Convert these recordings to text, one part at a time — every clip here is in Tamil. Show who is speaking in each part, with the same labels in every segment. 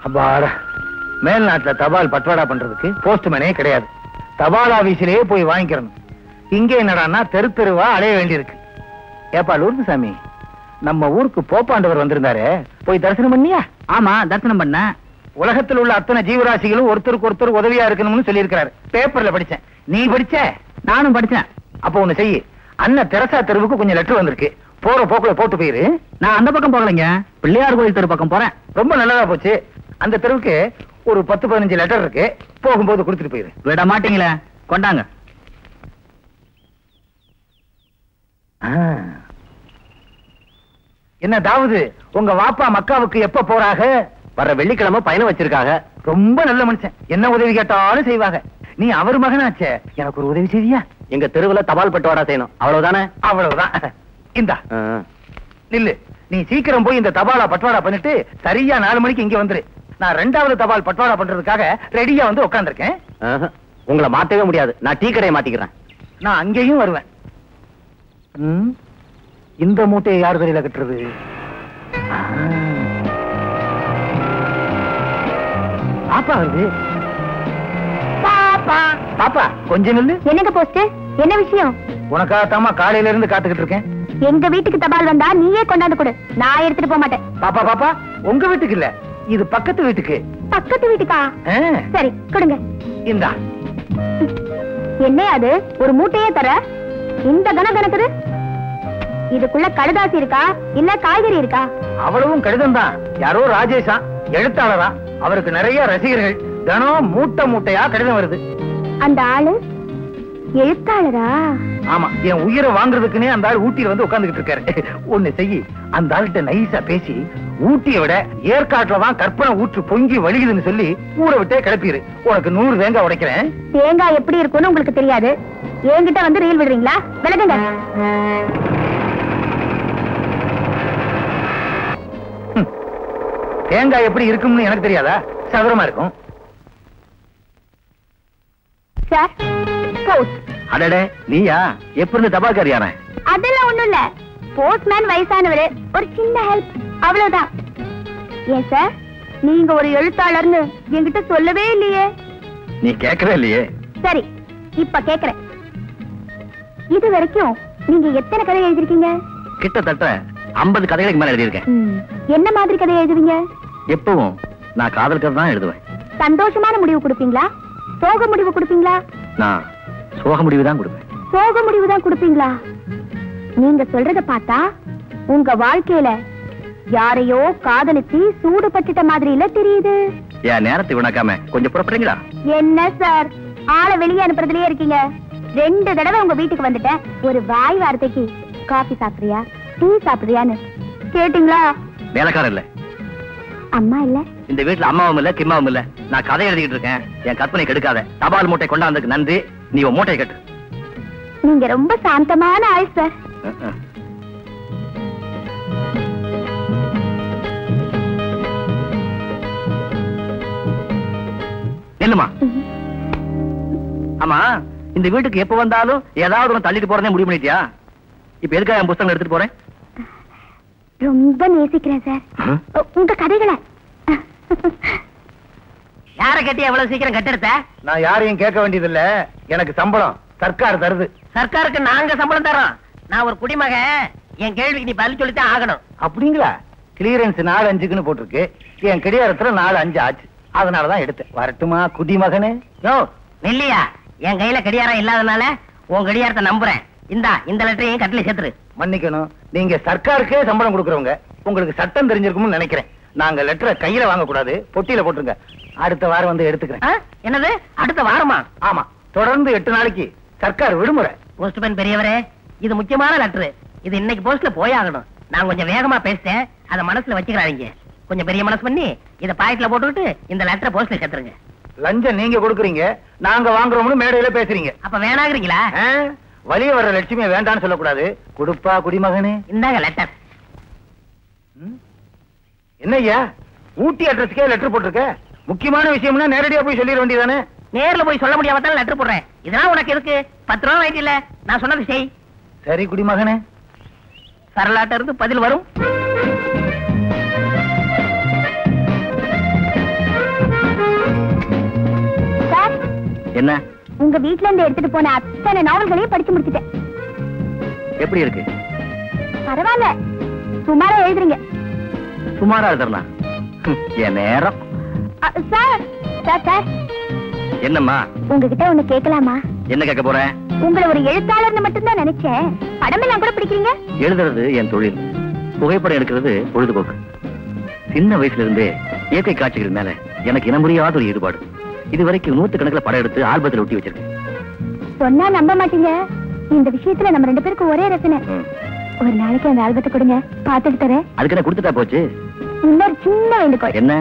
Speaker 1: அப்பாடா, மேல்நாட்டுல தபால் பட்வாடா பண்றதுக்கு போஸ்ட்மேனே கிடையாது. தபால் ஆபீஸிலேயே போய் வாங்கிக்கிறணும். இங்கே என்னடான்னா தெரு தெருவா அலைய வேண்டியிருக்கு. ஏப்பா லூர்துசாமி, நம்ம ஊருக்கு போப்பாண்டவர் வந்திருந்தாரு, போய் தரிசனம் பண்ணியா?
Speaker 2: ஆமா, தரிசனம் பண்ண.
Speaker 1: உலகத்தில் உள்ள அத்தனை ஜீவராசிகளும் ஒருத்தருக்கு ஒருத்தர் உதவியா இருக்கணும்னு சொல்லி இருக்காரு. பேப்பர்ல படிச்சேன். நீ படிச்ச?
Speaker 2: நானும் படிச்சேன்.
Speaker 1: அப்ப ஒண்ணு செய்யு, அண்ணன் தெரசா தெருவுக்கு கொஞ்சம் லெட்டர் வந்திருக்கு, போற போக்குல போட்டு போயிரு.
Speaker 2: நான் அந்த பக்கம் போகலைங்க, பிள்ளையார் கோயில் தெரு பக்கம் போறேன்.
Speaker 1: ரொம்ப நல்லதா போச்சு. அந்த தெருவுக்கு ஒரு 10-15 லெட்டர் இருக்கு, போகும்போது கொடுத்துட்டு போயிரு.
Speaker 2: விட மாட்டீங்களே, கொண்டாங்க.
Speaker 1: என்ன தாவுது, உங்க வாப்பா மக்காவுக்கு எப்ப போறாக?
Speaker 2: வர வெள்ளிக்கிழமை பயணம் வச்சிருக்காங்க.
Speaker 1: ரொம்ப நல்ல மனுஷன், என்ன உதவி கேட்டாலும் செய்வாங்க. நீ அவர் மகனாச்சே, எனக்கு ஒரு உதவி செய்வியா?
Speaker 2: எங்க தெருவுல தபால் பட்டுவாடா செய்யணும், அவ்வளவுதானே?
Speaker 1: அவ்வளவுதான். இந்தா நில்லு, நீ சீக்கிரம் போய் இந்த தபாலா பட்வாடா பண்ணிட்டு சரியா 4 மணிக்கு இங்க வந்துரு. நான் 2வது தபால் பட்வாடா பண்றதுக்காக ரெடியா வந்து உட்கார்ந்திருக்கேன்.
Speaker 2: உங்களை மாத்தவே முடியாது, நான் டீ கடையை மாத்திக்கிறேன்.
Speaker 1: நான் அங்கேயும் வருவேன். இந்த மூட்டையை யார் வெளியில கட்டுறது? பாப்பா வருது. பாப்பா பாப்பா கொஞ்சம் நில்லு.
Speaker 3: என்னங்க போஸ்ட்? என்ன விஷயம்?
Speaker 1: உனக்காகத்தாமா காலையில இருந்து காத்துக்கிட்டு இருக்கேன்.
Speaker 3: எங்க வீட்டுக்கு தபால் வந்தா நீயே கொண்டாந்து கொடு, நான் எடுத்துட்டு போக மாட்டேன்.
Speaker 1: பாப்பா பாப்பா, உங்க வீட்டுக்கு இல்ல, இது பக்கத்து வீட்டுக்கு.
Speaker 3: பக்கத்து வீட்டுக்கா? சரி கொடுங்க.
Speaker 1: இந்தா.
Speaker 3: என்ன அது, ஒரு மூட்டையே தர? இந்த கணக்கு கணக்குது. இதுக்குள்ள கடுதாசி இருக்கா இல்ல காய்கறி இருக்கா?
Speaker 1: அவ்வளவும் கடிதம் தான். யாரோ ராஜேஷா, எழுத்தாளரா, அவருக்கு நிறைய ரசிகர்கள். தினம் மூட்டை மூட்டையா கடிதம் வருது.
Speaker 3: அந்த ஆளு எழுத்தாளரா?
Speaker 1: ஆமா, என் உயிரை வாங்குறதுக்குன்னே அந்த ஆள் ஊட்டியில வந்து உட்கார்ந்துகிட்டு இருக்காரு. ஒண்ணு செய்யி, அந்த ஆள்கிட்ட நைஸா பேசி ஊட்டியை விட ஏற்காட்டுலதான் கற்பனை ஊற்று பொங்கி வலிக்குதுன்னு சொல்லி ஊரை விட்டே கிளப்பிடு. உனக்கு 100 தேங்காய் உடைக்கிறேன்.
Speaker 3: தேங்காய் எப்படி இருக்கும்னு உங்களுக்கு தெரியாது, என்கிட்ட வந்து ரீல் விடுறீங்களா? விலகுங்க.
Speaker 1: தேங்காய் எப்படி இருக்கும்னு எனக்கு தெரியாதா? சதுரமா இருக்கும்.
Speaker 3: Sir post.
Speaker 2: அடடே, நீயா? எப்ப இருந்து தபால்காரியான?
Speaker 3: அதெல்லாம் ஒண்ணும் இல்ல, போஸ்ட்மேன் வயசானவரு, ஒரு சின்ன ஹெல்ப், அவ்வளவுதான். ஏன் சார், நீங்க ஒரு எழுத்தாளர்னு என்கிட்ட சொல்லவே இல்லையே.
Speaker 2: நீ கேட்கவே இல்லையே.
Speaker 3: சரி, இப்ப கேக்குறேன். இது வரைக்கும் நீங்க எத்தனை கதை எழுதிருக்கீங்க?
Speaker 2: கிட்டத்தட்ட 50 கதைகளுக்கு மேல எழுதியிருக்கேன்.
Speaker 3: என்ன மாதிரி கதை எழுதுவீங்க?
Speaker 2: எப்பவும் நான் காதல் கதை தான் எழுதுவேன்.
Speaker 3: சந்தோஷமான முடிவு கொடுப்பீங்களா, சோக முடிவு கொடுப்பீங்களா?
Speaker 2: நான் சோக முடிவு தான் கொடுப்பேன்.
Speaker 3: சோக முடிவு தான் கொடுப்பீங்களா? நீங்க சொல்றத பார்த்தா உங்க வாழ்க்கையில யாரையோ காதலிச்சு சூடு பட்டுட்ட மாதிரி இல்ல தெரியுது.
Speaker 2: என் நேரத்தை வினாக்காம கொஞ்சம் புறப்படுறீங்களா?
Speaker 3: என்ன சார், ஆளை வெளியே அனுப்புறதுலயே இருக்கீங்க. 2 தடவை உங்க வீட்டுக்கு வந்துட்டேன். ஒரு வாய் வார்த்தைக்கு காபி சாப்பிடுறியா, டீ சாப்பிடுறியான்னு கேட்டீங்களா?
Speaker 2: வேலைக்காரன் இல்ல,
Speaker 3: அம்மா இல்ல,
Speaker 2: இந்த வீட்டுல அம்மாவும் இல்ல கிம்மாவும் இல்ல. நான் கதை எழுதிட்டு இருக்கேன், என் கற்பனை கெடுக்காத. தபால் மூட்டை கொண்டாந்ததுக்கு நன்றி, நீ உன் மூட்டை கட்டு.
Speaker 3: நீங்க ரொம்ப சாந்தமான ஆள் சார்.
Speaker 2: என்னமா? ஆமா, இந்த வீட்டுக்கு எப்ப வந்தாலும் ஏதாவது ஒன்று தள்ளிட்டு போறதே முடிவு பண்ணிட்டியா? இப்ப எதுக்காக என் புத்தகம் எடுத்துட்டு போறேன்?
Speaker 3: ரொம்ப நேசிக்கிறேன் சார் உங்க கதைகளை.
Speaker 4: யார கட்டி எவ்வளவு சீக்கிரம் கட்டெடுத்த?
Speaker 1: நான் யாரையும் கேட்க வேண்டியதில்ல, எனக்கு சம்பளம் சர்க்கார் தருது.
Speaker 4: சர்க்காருக்கு நாங்க சம்பளம் தரோம். நான் ஒரு குடிமகன், என் கேள்விக்கு நீ பதில் சொல்லித்தான் ஆகணும்.
Speaker 1: அப்படிங்களா? கிளியரன்ஸ் 4-5க்குன்னு போட்டிருக்கு, என் கிடையாரத்துல 4-5 ஆச்சு, அதனாலதான் எடுத்தேன். வரட்டுமா குடிமகனே?
Speaker 4: யோ நெல்லியா, என் கையில கடியாரம் இல்லாதனால உன் கடியாரத்தை நம்புறேன். இந்த லெட்டரையும் கட்டில சேர்த்துரு.
Speaker 1: மன்னிக்கணும், நீங்க சர்க்காருக்கே சம்பளம் கொடுக்கறவங்க, உங்களுக்கு சட்டம் தெரிஞ்சிருக்கும்னு நினைக்கிறேன். நாங்க லெட்டரை கையில வாங்க கூடாது, பொட்டியில போட்டுருங்க. அடுத்த வாரம் வந்து எடுத்துக்கிறேன்.
Speaker 4: என்னது அடுத்த வாரமா?
Speaker 1: ஆமா, தொடர்ந்து 8 நாளைக்கு சர்க்கார் விடுமுறை.
Speaker 4: போஸ்ட்மேன் பெரியவரே, இது முக்கியமான லெட்டர், இது இன்னைக்கு போஸ்ட்ல போயாகணும். நான் கொஞ்சம் வேகமா பேசிட்டேன், அதை மனசுல வச்சுக்கிறாங்க. கொஞ்சம் பெரிய மனசு பண்ணி இதை பாக்கெட்ல போட்டுக்கிட்டு இந்த லெட்டரை போஸ்ட்ல சேர்த்துருங்க.
Speaker 1: லஞ்சம் நீங்க கொடுக்குறீங்க, நாங்க வாங்குறோம்னு மேடையில பேசுறீங்க.
Speaker 4: அப்ப வேணாங்கிறீங்களா?
Speaker 1: வழிய வர்ற லட்சுமியை வேண்டான்னு சொல்லக்கூடாது. கொடுப்பா குடிமகனே.
Speaker 4: இந்தாங்க லெட்டர்.
Speaker 1: என்னய்யா, ஊட்டி அட்ரஸ்க்கே லெட்டர் போட்டிருக்க? முக்கியமான விஷயம்னா நேரடியா போய் சொல்லிட வேண்டியதானே?
Speaker 4: நேர்ல போய் சொல்ல முடியாம தான் லெட்டர் போடுறேன். இதெல்லாம் உனக்கு எதுக்கு? 10 ரூபா வாங்கிட்டு இல்ல, நான் சொன்னது செய்.
Speaker 1: சரி குடிமகனே.
Speaker 4: சரளாட்ட இருந்து பதில் வரும்.
Speaker 2: என்ன?
Speaker 3: உங்க வீட்ல இருந்து எடுத்துட்டு போன அத்தனை நாவல்களையும் படிச்சு முடிச்சிட்டேன்.
Speaker 2: எப்படி இருக்கு?
Speaker 3: பரவாயில்ல, சுமாரா எழுதுறீங்க.
Speaker 2: சுமாரா எழுதுறனா? என் நேரம்.
Speaker 3: சார் சார் சார்,
Speaker 2: என்னம்மா?
Speaker 3: உங்ககிட்ட ஒண்ணு கேட்கலாமா?
Speaker 2: என்ன கேட்க போறேன்?
Speaker 3: உங்களை ஒரு எழுத்தாளர்னு மட்டும்தான் நினைச்சேன். படம் எல்லாம் கூட பிடிக்கிறீங்க.
Speaker 2: எழுதுறது என் தொழில், புகைப்படம் எடுக்கிறது பொழுதுபோக்கு. சின்ன வயசுல இருந்தே இயற்கை காட்சிகள் மேல எனக்கு இனம் புரியாத ஒரு ஈடுபாடு. இது வரைக்கும் 100 கணக்குல படம் எடுத்து ஆல்பத்தில் ஒட்டி வச்சிருக்கேன்.
Speaker 3: சொன்னா நம்ப மாட்டீங்க, இந்த விஷயத்துல நம்ம 2 பேருக்கும் ஒரே ரசனை. ஒரு நாளைக்கு அந்த ஆல்பத்தை கொடுங்க, பாத்துட்டு தரேன்.
Speaker 2: அதுக்கு என்ன கொடுத்துட்டா போச்சு?
Speaker 3: இன்னொரு சின்ன வேண்டுகோள்.
Speaker 2: என்ன?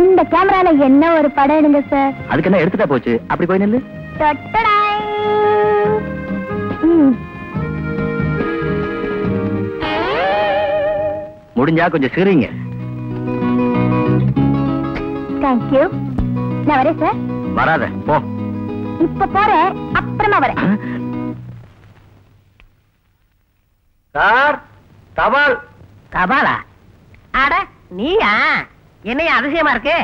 Speaker 2: இந்த
Speaker 3: கேமரால என்ன ஒரு படம் எடுங்க சார்.
Speaker 2: அதுக்கு என்ன எடுத்துட்டா போச்சு? அப்படி போய் நில்லு. முடிஞ்சா கொஞ்சம் சிரிங்க.
Speaker 3: தேங்க்யூ. நான் வரேன் சார்.
Speaker 2: வராத போ.
Speaker 3: இப்ப போறேன், அப்புறமா வரேன்.
Speaker 1: சார், தபால்.
Speaker 4: தபாலா? அட நீயா? என்னைய அதிசயமா இருக்கு.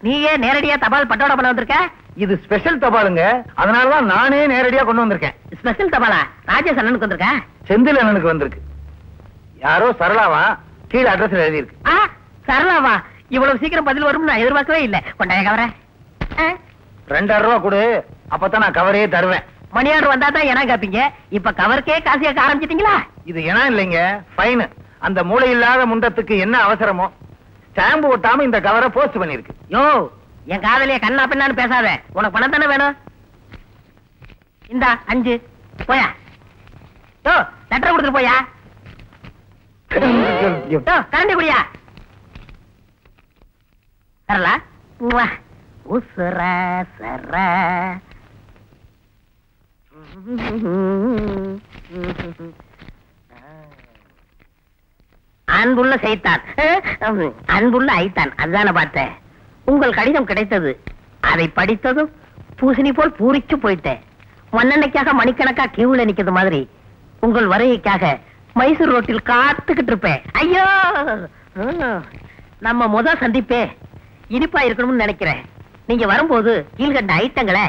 Speaker 4: நீயே நேரடியா தபால் பட்டோட பண்ண வந்திருக்க?
Speaker 1: இது ஸ்பெஷல் தபாலுங்க, அதனாலதான் நானே நேரடியா கொண்டு வந்திருக்கேன்.
Speaker 4: ஸ்பெஷல் தபாலா? ராஜேஷ் அண்ணனுக்கு வந்திருக்க?
Speaker 1: செந்தில் அண்ணனுக்கு வந்திருக்கு. யாரோ சரளாவா, கீழே அட்ரஸ் எழுதி இருக்கு.
Speaker 4: சரளாவா? இவ்வளவு சீக்கிரம் பதில் வரும் நான் எதிர்பார்க்கவே இல்லை. கொண்டாய கவர.
Speaker 1: 2000 ரூபா கொடு, அப்பதான் நான் கவரையே தருவேன்.
Speaker 4: மணியார் வந்தா தான் என்ன கேப்பீங்க? இப்ப கவருக்கே காசு கேட்க ஆரம்பிச்சிட்டீங்களா?
Speaker 1: இது ஏன்னா இல்லைங்க, ஃபைன். அந்த மூளை இல்லாத முண்டத்துக்கு என்ன அவசரமோ ஸ்டாம்பு ஒட்டாம இந்த கவரை போஸ்ட் பண்ணிருக்கு.
Speaker 4: யோ, என் காதலிய கண்ணா பின்னான்னு பேசாத. உனக்கு பணம் தானே வேணும்? இந்தா 5 போயா. யோ, லெட்டர் கொடுத்துட்டு போயா. யோ, கரண்டி குடியா. சரலா, உசுர சர. அன்புள்ள செய்தான், அன்புள்ள ஐத்தான், அதுதான பார்த்தேன். உங்கள் கடிதம் கிடைத்தது. அதை படித்ததும் பூசணி போல் பூரிச்சு போயிட்டேன். மண்ணெண்ணைக்காக மணிக்கணக்கா கியூல நிக்கிறது மாதிரி உங்கள் வருகைக்காக மைசூர் ரோட்டில் காத்துக்கிட்டு இருப்பேன். ஐயோ, நம்ம முதல் சந்திப்பே இனிப்பா இருக்கணும்னு நினைக்கிறேன். நீங்க வரும்போது கீழ்கண்ட ஐட்டங்களை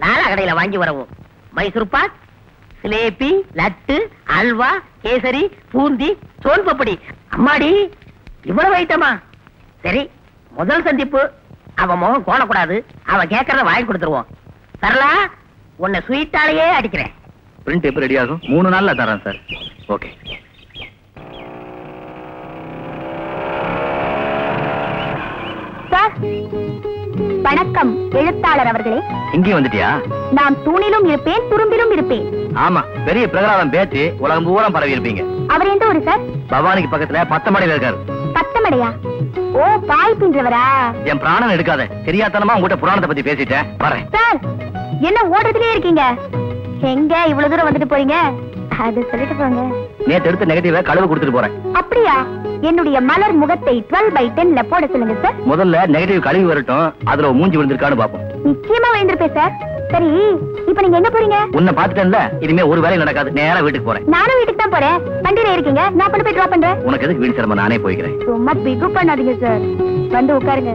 Speaker 4: நாலா கடையில வாங்கி வரவும். மைசூர் பாக், சிலேபி, லட்டு, அல்வா, கேசரி, பூந்தி, சோன் பப்படி. அம்மாடி, இவ்வளவு ஐட்டமா? சரி, முதல் சந்திப்பு. அவன் முகம் கோணக்கூடாது. அவன் கேட்கறத வாங்கி கொடுத்துருவோம். சரலா, உன்னை ஸ்வீட்டாலேயே அடிக்கிறேன்.
Speaker 2: பிரிண்ட் எப்ப ரெடி ஆகும்? 3 நாள்ல தரேன் சார். ஓகே.
Speaker 3: சார், வணக்கம் எழுத்தாளர் அவர்களே.
Speaker 2: இங்கே வந்துட்டியா?
Speaker 3: நான் தூணிலும் இருப்பேன், துரும்பிலும் இருப்பேன்.
Speaker 2: ஆமா, பெரிய பிரகலாதம் பேச்சு உலகம் பூரா பரவி இருப்பீங்க.
Speaker 3: அவர் எந்த ஊரு சார்?
Speaker 2: பவானிக்கு பக்கத்துல 10 மடையில இருக்காரு.
Speaker 3: 10 மடையா? ஓ, பாய் பின்றவரா?
Speaker 2: என் பிராணம் எடுக்காத. தெரியாதனமா உங்ககிட்ட புராணத்தை பத்தி பேசிட்டேன். வரேன்.
Speaker 3: சார், என்ன ஓடுறதுலயே இருக்கீங்க? எங்க இவ்வளவு தூரம் வந்துட்டு போறீங்க? அது சொல்லிட்டு போங்க.
Speaker 2: நேத்து எடுத்த நெகட்டிவ கழுவு கொடுத்துட்டு போறேன்.
Speaker 3: அப்படியா? என்னுடைய மலர் முகத்தை 12/10ல போட சொல்லுங்க சார்.
Speaker 2: முதல்ல நெகட்டிவ் கழுவி வரட்டும், அதுல மூஞ்சி விழுந்திருக்கான்னு பாப்போம்.
Speaker 3: நிச்சயமா விழுந்திருப்பேன் சார். சரி, இப்ப நீங்க எங்க போறீங்க?
Speaker 2: உன்னை பாத்துட்டேன்ல, இனிமே ஒரு வேலையும் நடக்காது. நேரா வீட்டுக்கு போறேன்.
Speaker 3: நானும் வீட்டுக்கு தான் போறேன். வண்டியில இருக்கீங்க, நான் கொண்டு போய் டிராப் பண்றேன்.
Speaker 2: உனக்கு எதுக்கு வீடு சிரமம்? நானே போய்க்கிறேன்.
Speaker 3: சும்மா பிகு பண்ணாதீங்க சார். வந்து உட்காருங்க.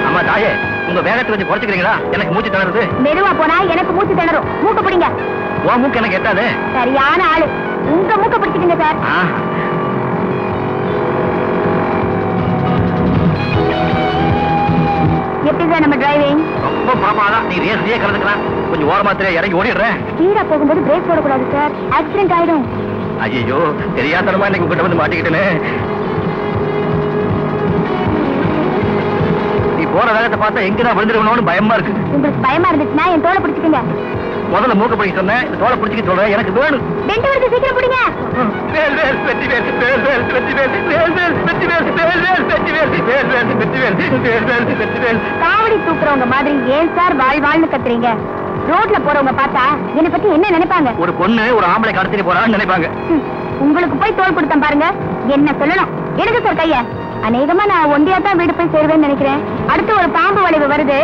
Speaker 2: அம்மா தாயே, உங்க வேகத்தை கொஞ்சம் குறைச்சுக்கிறீங்களா? எனக்கு மூச்சு திணறுது.
Speaker 3: மெதுவா போனா எனக்கு மூச்சு திணறும். மூக்க பிடிங்க.
Speaker 2: உன் மூக்கு எனக்கு எட்டாது.
Speaker 3: சரியான ஆளு. உங்க மூக்க பிடிச்சிக்கங்க சார். எப்படி சார் நம்ம டிரைவிங்?
Speaker 2: ரொம்ப பாப்பாதான். நீ ரேஸ்லயே கலந்துக்கலாம். கொஞ்சம் ஓரமா தெரியா இறங்கி ஓடிடுறேன்.
Speaker 3: ஸ்பீடா போகும்போது பிரேக் போடக்கூடாது சார், ஆக்சிடென்ட் ஆயிடும்.
Speaker 2: ஐயோ, தெரியாதனமா இன்னைக்கு உங்ககிட்ட வந்து மாட்டிக்கிட்டேனே. நீ போற வேகத்தை பார்த்தா எங்கதான் விழுந்துருக்கணும்னு பயமா இருக்கு.
Speaker 3: உங்களுக்கு பயமா இருந்துச்சுன்னா என் தோலை பிடிச்சிக்கங்க.
Speaker 2: முதல்ல மூக்க பிடிக்க சொன்னேன், இந்த தோலை பிடிச்சிக்க சொல்றேன். எனக்கு வேணும்.
Speaker 3: ரெண்டு வருது, சீக்கிரம் பிடிங்க. காவடி தூக்குறவங்க மாதிரி ஏன் சார் வாழ்வாள்னு கத்துறீங்க? ரோட்ல போறவங்க பார்த்தா என்னை பத்தி என்ன நினைப்பாங்க?
Speaker 2: ஒரு பொண்ணு ஒரு ஆம்பளை கடத்திட்டு போறான்னு நினைப்பாங்க.
Speaker 3: உங்களுக்கு போய் தோல் கொடுத்தேன் பாருங்க. என்ன சொல்லணும்? எடுங்க சார் கைய. அநேகமா நான் ஒண்டியா தான் வீடு போய் சேருவேன்னு நினைக்கிறேன். அடுத்து ஒரு பாம்பு வளைவு வருது.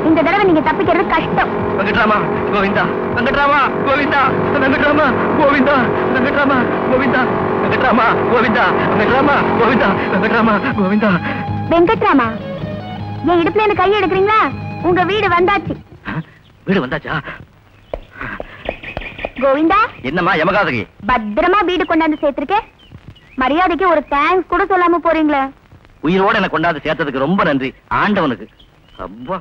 Speaker 3: இந்த தடவை நீங்க தப்பிக்கிறது கஷ்டம்.
Speaker 2: வெங்கட்ராமா கோவிந்தா, வெங்கட்ராமா கோவிந்தா, வெங்கட்ராமா கோவிந்தா, வெங்கட்ராமா கோவிந்தா, வெங்கட்ராமா கோவிந்தா, வெங்கட்ராமா கோவிந்தா, வெங்கட்ராமா கோவிந்தா.
Speaker 3: வெங்கட்ராமா, என் இடுப்புல இருந்து கை எடுக்கிறீங்களா? உங்க வீடு வந்தாச்சு.
Speaker 2: வீடு வந்தாச்சா?
Speaker 3: கோவிந்தா,
Speaker 2: என்னம்மா யமகாதகி?
Speaker 3: பத்திரமா வீடு கொண்டாந்து சேர்த்திருக்கேன். மரியாதைக்கு ஒரு தேங்க்ஸ் கூட சொல்லாம போறீங்களே.
Speaker 2: உயிரோட எனக்கு கொண்டாந்து சேர்த்ததுக்கு ரொம்ப நன்றி ஆண்டவனுக்கு. அப்பா